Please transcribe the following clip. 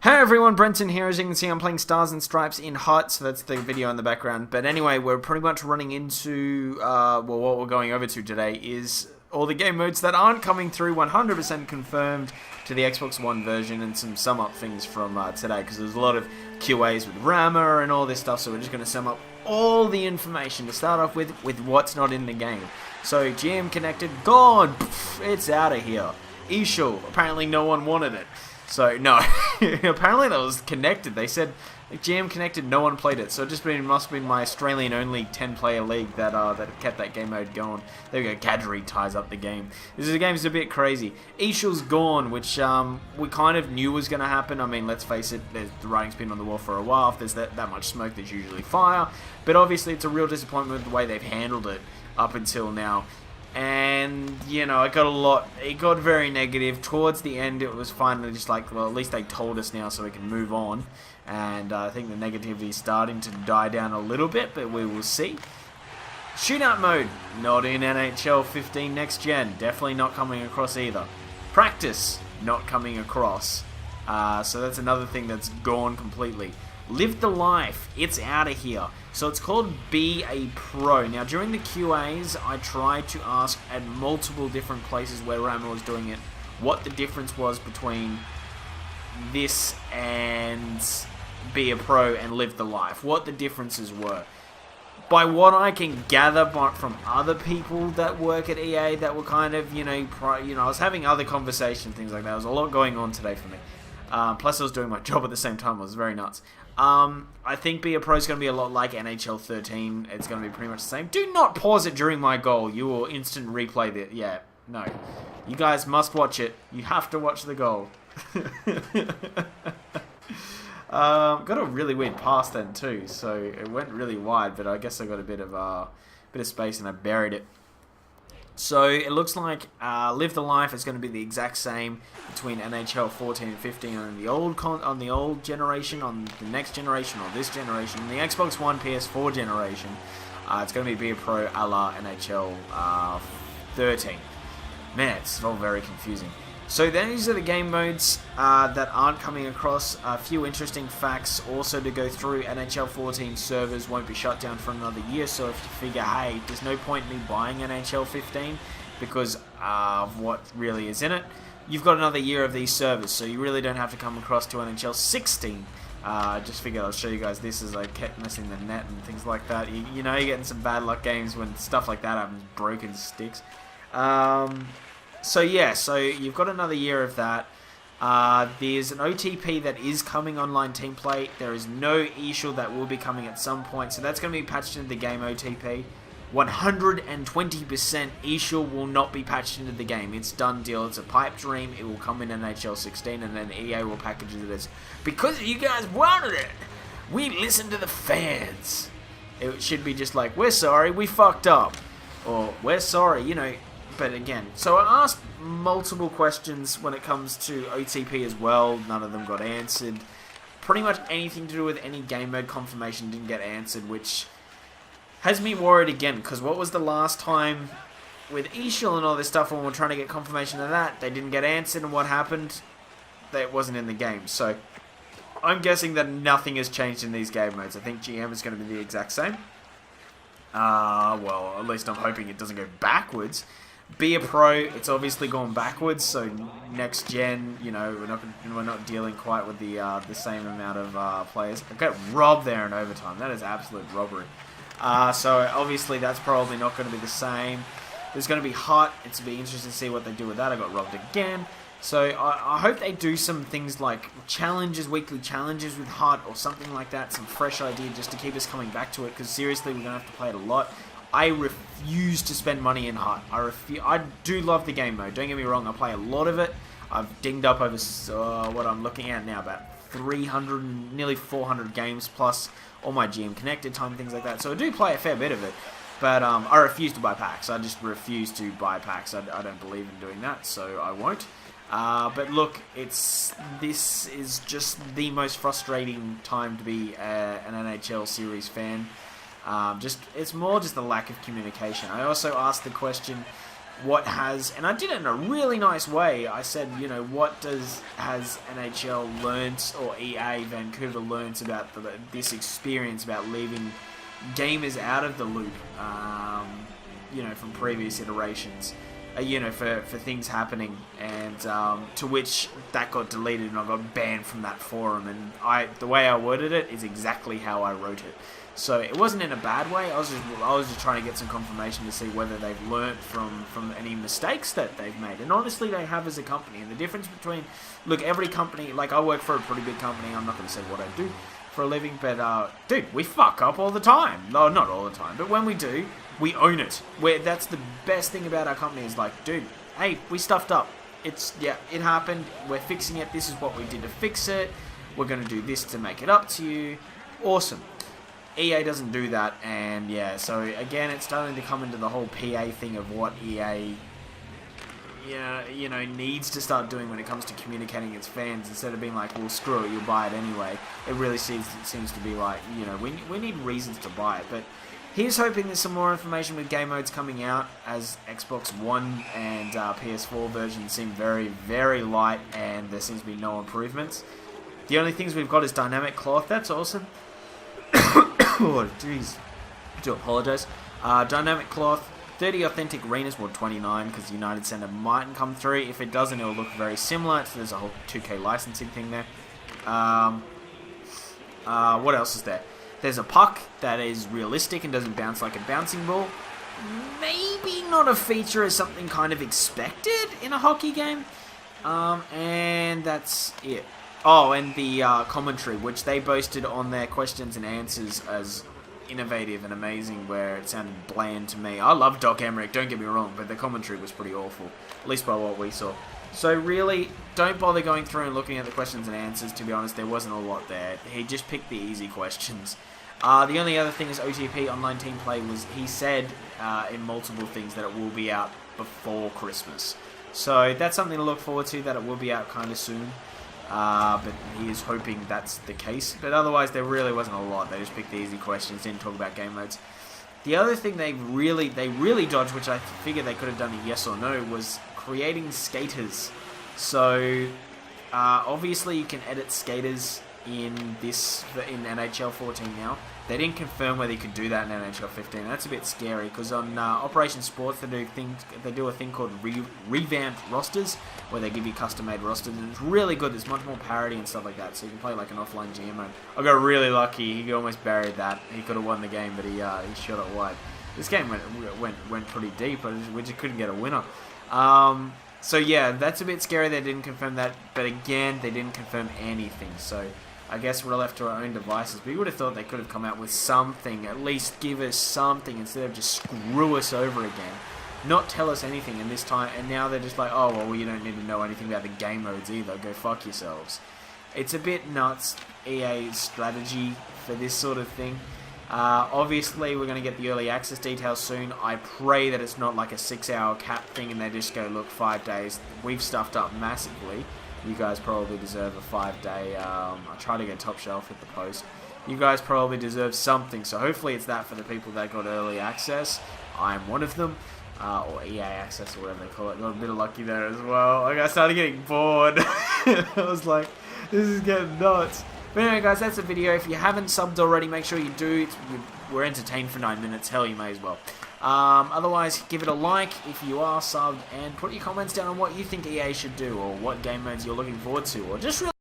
Hey everyone, Brenton here. As you can see, I'm playing Stars and Stripes in HUT, so that's the video in the background. But anyway, we're pretty much running into, what we're going over to today is all the game modes that aren't coming through 100% confirmed to the Xbox One version, and some sum up things from today, because there's a lot of QAs with Rammer and all this stuff, so we're just going to sum up all the information to start off with what's not in the game. So, GM Connected, gone! Pff, it's out of here. EASHL, apparently no one wanted it. So, no, apparently that was connected. They said, like, GM Connected, no one played it. So it must have been my Australian-only 10-player league that kept that game mode going. There we go, Kadri ties up the game. The game's a bit crazy. EASHL's gone, which we kind of knew was going to happen. I mean, let's face it, the writing's been on the wall for a while. If there's that much smoke, there's usually fire. But obviously, it's a real disappointment with the way they've handled it up until now. And, you know, it got very negative. Towards the end, it was finally just like, well, at least they told us now so we can move on. And I think the negativity is starting to die down a little bit, but we will see. Shootout mode, not in NHL 15 Next Gen. Definitely not coming across either. Practice, not coming across. So that's another thing that's gone completely. Live the Life, it's out of here. So it's called Be a Pro. Now, during the QAs, I tried to ask at multiple different places where Rammer was doing it what the difference was between this and Be a Pro and Live the Life. What the differences were. By what I can gather from other people that work at EA that were kind of, I was having other conversations, things like that. There was a lot going on today for me. Plus, I was doing my job at the same time. It was very nuts. I think Be a Pro is going to be a lot like NHL 13. It's going to be pretty much the same. Do not pause it during my goal. You will instant replay it. Yeah, no. You guys must watch it. You have to watch the goal. Got a really weird pass then too, so it went really wide, but I guess I got a bit of space and I buried it. So it looks like Live the Life is going to be the exact same between NHL 14 and 15 on the old generation, on the next generation, or this generation, the Xbox One, PS4 generation. It's going to be a Pro a la NHL 13. Man, it's all very confusing. So these are the game modes that aren't coming across. A few interesting facts also to go through. NHL 14 servers won't be shut down for another year, so if you figure, hey, there's no point in me buying NHL 15 because of what really is in it, you've got another year of these servers, so you really don't have to come across to NHL 16. Just figured I'll show you guys this as I kept missing the net and things like that. You know, you're getting some bad luck games when stuff like that happens, broken sticks. So yeah, so you've got another year of that. There's an OTP that is coming online team play. There is no EASHL that will be coming at some point, so that's going to be patched into the game OTP. 120% EASHL will not be patched into the game. It's done deal. It's a pipe dream. It will come in NHL 16, and then EA will package it as, because you guys wanted it, we listened to the fans. It should be just like, we're sorry, we fucked up. Or, we're sorry, you know. But again, so I asked multiple questions when it comes to OTP as well. None of them got answered. Pretty much anything to do with any game mode confirmation didn't get answered, which has me worried again, because what was the last time with EASHL and all this stuff when we're trying to get confirmation of that? They didn't get answered, and what happened? That wasn't in the game. So I'm guessing that nothing has changed in these game modes. I think GM is going to be the exact same. Well, at least I'm hoping it doesn't go backwards. Be a Pro, it's obviously gone backwards, so next gen, you know, we're not dealing quite with the same amount of players. I got robbed there in overtime. That is absolute robbery. So obviously that's probably not going to be the same. There's going to be HUT. It's going to be interesting to see what they do with that. I got robbed again. So I hope they do some things like challenges, weekly challenges with HUT or something like that. Some fresh idea just to keep us coming back to it, because seriously, we're going to have to play it a lot. I refuse to spend money in HUT. I do love the game mode. Don't get me wrong. I play a lot of it. I've dinged up over what I'm looking at now, about 300, nearly 400 games plus all my GM connected time, things like that. So I do play a fair bit of it. But I refuse to buy packs. I just refuse to buy packs. I don't believe in doing that, so I won't. But look, this is just the most frustrating time to be an NHL series fan. It's more just the lack of communication. I also asked the question, what has, and I did it in a really nice way. I said, what has NHL learnt, or EA Vancouver learnt about this experience about leaving gamers out of the loop, from previous iterations, for things happening, and to which that got deleted and I got banned from that forum, and the way I worded it is exactly how I wrote it. So it wasn't in a bad way. I was just trying to get some confirmation to see whether they've learnt from any mistakes that they've made. And honestly, they have as a company. And the difference between, look, every company, like I work for a pretty big company. I'm not going to say what I do for a living, but dude, we fuck up all the time. No, not all the time, but when we do, we own it. That's the best thing about our company is like, dude, hey, we stuffed up. It happened. We're fixing it. This is what we did to fix it. We're going to do this to make it up to you. Awesome. EA doesn't do that, and so again, it's starting to come into the whole PA thing of what EA, needs to start doing when it comes to communicating its fans. Instead of being like, well, screw it, you'll buy it anyway. It really seems to be like, we need reasons to buy it. But here's hoping there's some more information with game modes coming out, as Xbox One and PS4 versions seem very, very light, and there seems to be no improvements. The only things we've got is dynamic cloth. That's awesome. Oh, jeez. I do apologise. Dynamic cloth, 30 authentic arenas, 29, because the United Center mightn't come through. If it doesn't, it'll look very similar. So there's a whole 2K licensing thing there. What else is there? There's a puck that is realistic and doesn't bounce like a bouncing ball. Maybe not a feature as something kind of expected in a hockey game. And that's it. Oh, and the commentary, which they boasted on their questions and answers as innovative and amazing, where it sounded bland to me. I love Doc Emmerich, don't get me wrong, but the commentary was pretty awful, at least by what we saw. So really, don't bother going through and looking at the questions and answers. To be honest, there wasn't a lot there. He just picked the easy questions. The only other thing is OTP, online team play, was he said in multiple things that it will be out before Christmas. So that's something to look forward to, that it will be out kind of soon. But he is hoping that's the case. But otherwise, there really wasn't a lot. They just picked the easy questions, didn't talk about game modes. The other thing they really dodged, which I figured they could have done a yes or no, was creating skaters. So obviously you can edit skaters in NHL 14 now. They didn't confirm whether you could do that in NHL 15. That's a bit scary, because on Operation Sports they do a thing called revamped rosters, where they give you custom-made rosters, and it's really good. There's much more parity and stuff like that, so you can play like an offline GM mode. I got really lucky. He almost buried that. He could have won the game, but he shot it wide. This game went pretty deep, but we just couldn't get a winner. So yeah, that's a bit scary. They didn't confirm that, but again, they didn't confirm anything. So I guess we're left to our own devices. But you would have thought they could have come out with something, at least give us something, instead of just screw us over again. Not tell us anything in this time, and now they're just like, oh, well, you don't need to know anything about the game modes either. Go fuck yourselves. It's a bit nuts, EA's strategy for this sort of thing. Obviously, we're going to get the early access details soon. I pray that it's not like a 6-hour cap thing and they just go, look, 5 days. We've stuffed up massively. You guys probably deserve a 5-day. I try to get top shelf at the post. You guys probably deserve something. So hopefully it's that for the people that got early access. I'm one of them. Or EA access or whatever they call it. Got a bit of lucky there as well. Like, I started getting bored. I was like, this is getting nuts. But anyway, guys, that's the video. If you haven't subbed already, make sure you do. We're entertained for 9 minutes. Hell, you may as well. Otherwise, give it a like if you are subbed, and put your comments down on what you think EA should do, or what game modes you're looking forward to, or just really